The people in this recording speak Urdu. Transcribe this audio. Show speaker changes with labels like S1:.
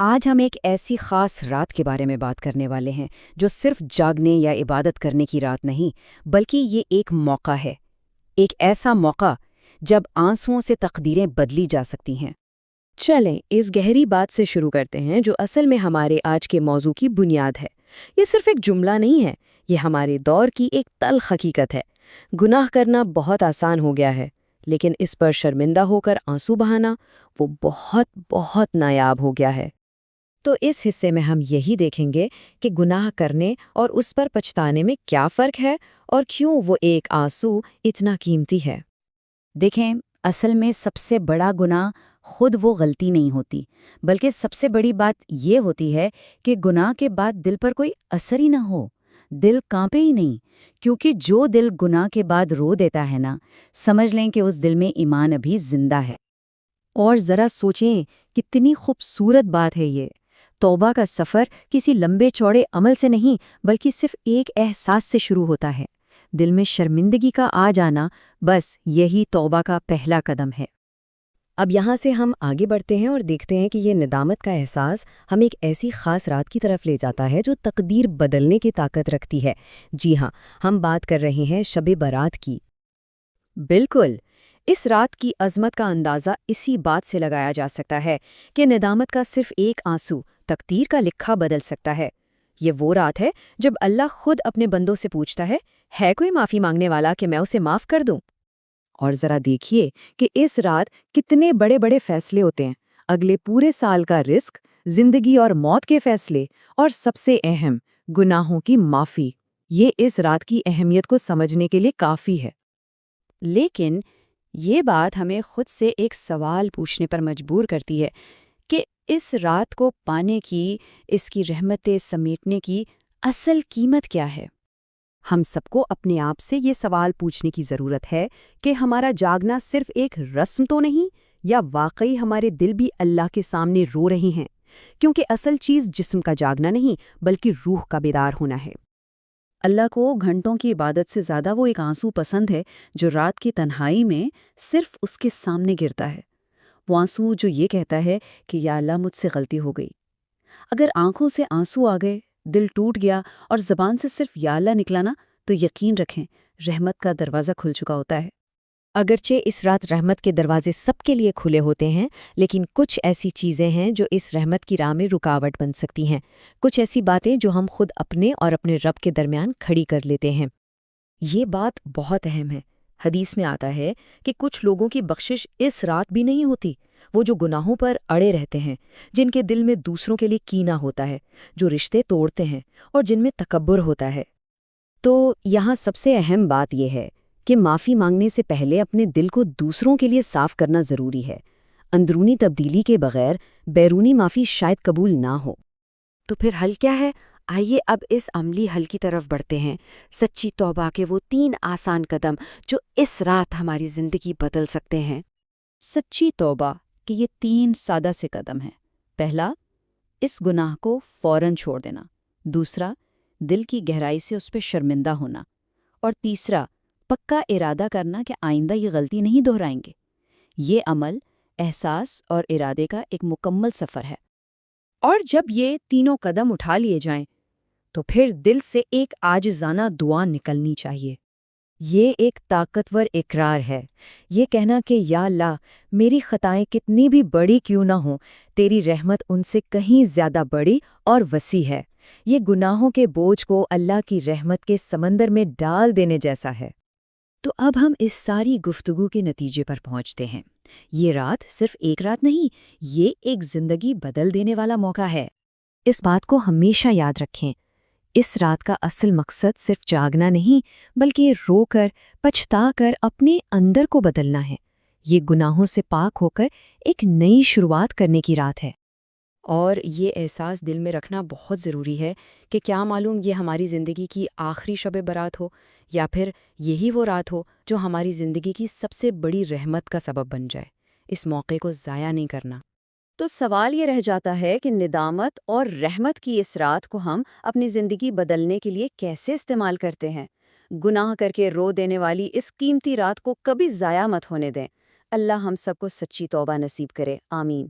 S1: آج ہم ایک ایسی خاص رات کے بارے میں بات کرنے والے ہیں جو صرف جاگنے یا عبادت کرنے کی رات نہیں، بلکہ یہ ایک موقع ہے، ایک ایسا موقع جب آنسوؤں سے تقدیریں بدلی جا سکتی ہیں۔
S2: چلیں اس گہری بات سے شروع کرتے ہیں جو اصل میں ہمارے آج کے موضوع کی بنیاد ہے۔ یہ صرف ایک جملہ نہیں ہے، یہ ہمارے دور کی ایک تلخ حقیقت ہے۔ گناہ کرنا بہت آسان ہو گیا ہے، لیکن اس پر شرمندہ ہو کر آنسو بہانا وہ بہت بہت نایاب ہو گیا ہے۔
S1: تو اس حصے میں ہم یہی دیکھیں گے کہ گناہ کرنے اور اس پر پچھتانے میں کیا فرق ہے اور کیوں وہ ایک آنسو اتنا قیمتی ہے۔ دیکھیں، اصل میں سب سے بڑا گناہ خود وہ غلطی نہیں ہوتی، بلکہ سب سے بڑی بات یہ ہوتی ہے کہ گناہ کے بعد دل پر کوئی اثر ہی نہ ہو، دل کانپے ہی نہیں، کیونکہ جو دل گناہ کے بعد رو دیتا ہے نا، سمجھ لیں کہ اس دل میں ایمان ابھی زندہ ہے۔ اور ذرا سوچیں، کتنی خوبصورت بات ہے یہ۔ توبہ کا سفر کسی لمبے چوڑے عمل سے نہیں، بلکہ صرف ایک احساس سے شروع ہوتا ہے۔ دل میں شرمندگی کا آ جانا، بس یہی توبہ کا پہلا قدم ہے۔ اب یہاں سے ہم آگے بڑھتے ہیں اور دیکھتے ہیں کہ یہ ندامت کا احساس ہم ایک ایسی خاص رات کی طرف لے جاتا ہے جو تقدیر بدلنے کی طاقت رکھتی ہے۔ جی ہاں، ہم بات کر رہے ہیں شب برات کی۔ بالکل، اس رات کی عظمت کا اندازہ اسی بات سے لگایا جا سکتا ہے کہ ندامت کا صرف ایک آنسو تقدیر کا لکھا بدل سکتا ہے۔ یہ وہ رات ہے جب اللہ خود اپنے بندوں سے پوچھتا ہے کوئی معافی مانگنے والا کہ میں اسے معاف کر دوں؟ اور ذرا دیکھیے کہ اس رات کتنے بڑے بڑے فیصلے ہوتے ہیں، اگلے پورے سال کا رزق، زندگی اور موت کے فیصلے، اور سب سے اہم، گناہوں کی معافی۔ یہ اس رات کی اہمیت کو سمجھنے کے لیے کافی ہے۔ لیکن یہ بات ہمیں خود سے ایک سوال پوچھنے پر مجبور کرتی ہے کہ اس رات کو پانے کی، اس کی رحمتیں سمیٹنے کی اصل قیمت کیا ہے؟ ہم سب کو اپنے آپ سے یہ سوال پوچھنے کی ضرورت ہے کہ ہمارا جاگنا صرف ایک رسم تو نہیں، یا واقعی ہمارے دل بھی اللہ کے سامنے رو رہے ہیں؟ کیونکہ اصل چیز جسم کا جاگنا نہیں، بلکہ روح کا بیدار ہونا ہے۔ اللہ کو گھنٹوں کی عبادت سے زیادہ وہ ایک آنسو پسند ہے جو رات کی تنہائی میں صرف اس کے سامنے گرتا ہے۔ وہ آنسو جو یہ کہتا ہے کہ یا اللہ، مجھ سے غلطی ہو گئی۔ اگر آنکھوں سے آنسو آ گئے، دل ٹوٹ گیا اور زبان سے صرف یا اللہ نکلا نا، تو یقین رکھیں رحمت کا دروازہ کھل چکا ہوتا ہے۔ اگرچہ اس رات رحمت کے دروازے سب کے لیے کھلے ہوتے ہیں، لیکن کچھ ایسی چیزیں ہیں جو اس رحمت کی راہ میں رکاوٹ بن سکتی ہیں، کچھ ایسی باتیں جو ہم خود اپنے اور اپنے رب کے درمیان کھڑی کر لیتے ہیں۔ یہ بات بہت اہم ہے۔ حدیث میں آتا ہے کہ کچھ لوگوں کی بخشش اس رات بھی نہیں ہوتی، وہ جو گناہوں پر اڑے رہتے ہیں، جن کے دل میں دوسروں کے لیے کینہ ہوتا ہے، جو رشتے توڑتے ہیں اور جن میں تکبر ہوتا ہے۔ تو یہاں سب سے اہم بات یہ ہے کہ معافی مانگنے سے پہلے اپنے دل کو دوسروں کے لیے صاف کرنا ضروری ہے۔ اندرونی تبدیلی کے بغیر بیرونی معافی شاید قبول نہ ہو۔ تو پھر حل کیا ہے؟ آئیے اب اس عملی حل کی طرف بڑھتے ہیں، سچی توبہ کے وہ 3 آسان قدم جو اس رات ہماری زندگی بدل سکتے ہیں۔ سچی توبہ کے یہ 3 سادہ سے قدم ہیں۔ پہلا، اس گناہ کو فوراً چھوڑ دینا۔ دوسرا، دل کی گہرائی سے اس پہ شرمندہ ہونا۔ اور تیسرا، پکا ارادہ کرنا کہ آئندہ یہ غلطی نہیں دہرائیں گے۔ یہ عمل احساس اور ارادے کا ایک مکمل سفر ہے۔ اور جب یہ تینوں قدم اٹھا لیے جائیں تو پھر دل سے ایک عاجزانہ دعا نکلنی چاہیے۔ یہ ایک طاقتور اقرار ہے، یہ کہنا کہ یا اللہ، میری خطائیں کتنی بھی بڑی کیوں نہ ہوں، تیری رحمت ان سے کہیں زیادہ بڑی اور وسیع ہے۔ یہ گناہوں کے بوجھ کو اللہ کی رحمت کے سمندر میں ڈال دینے جیسا ہے۔ تو اب ہم اس ساری گفتگو کے نتیجے پر پہنچتے ہیں۔ یہ رات صرف ایک رات نہیں، یہ ایک زندگی بدل دینے والا موقع ہے۔ اس بات کو ہمیشہ یاد رکھیں، اس رات کا اصل مقصد صرف جاگنا نہیں، بلکہ رو کر، پچھتا کر اپنے اندر کو بدلنا ہے۔ یہ گناہوں سے پاک ہو کر ایک نئی شروعات کرنے کی رات ہے۔ اور یہ احساس دل میں رکھنا بہت ضروری ہے کہ کیا معلوم یہ ہماری زندگی کی آخری شب برات ہو، یا پھر یہی وہ رات ہو جو ہماری زندگی کی سب سے بڑی رحمت کا سبب بن جائے۔ اس موقع کو ضائع نہیں کرنا۔ تو سوال یہ رہ جاتا ہے کہ ندامت اور رحمت کی اس رات کو ہم اپنی زندگی بدلنے کے لیے کیسے استعمال کرتے ہیں؟ گناہ کر کے رو دینے والی اس قیمتی رات کو کبھی ضائع مت ہونے دیں۔ اللہ ہم سب کو سچی توبہ نصیب کرے، آمین۔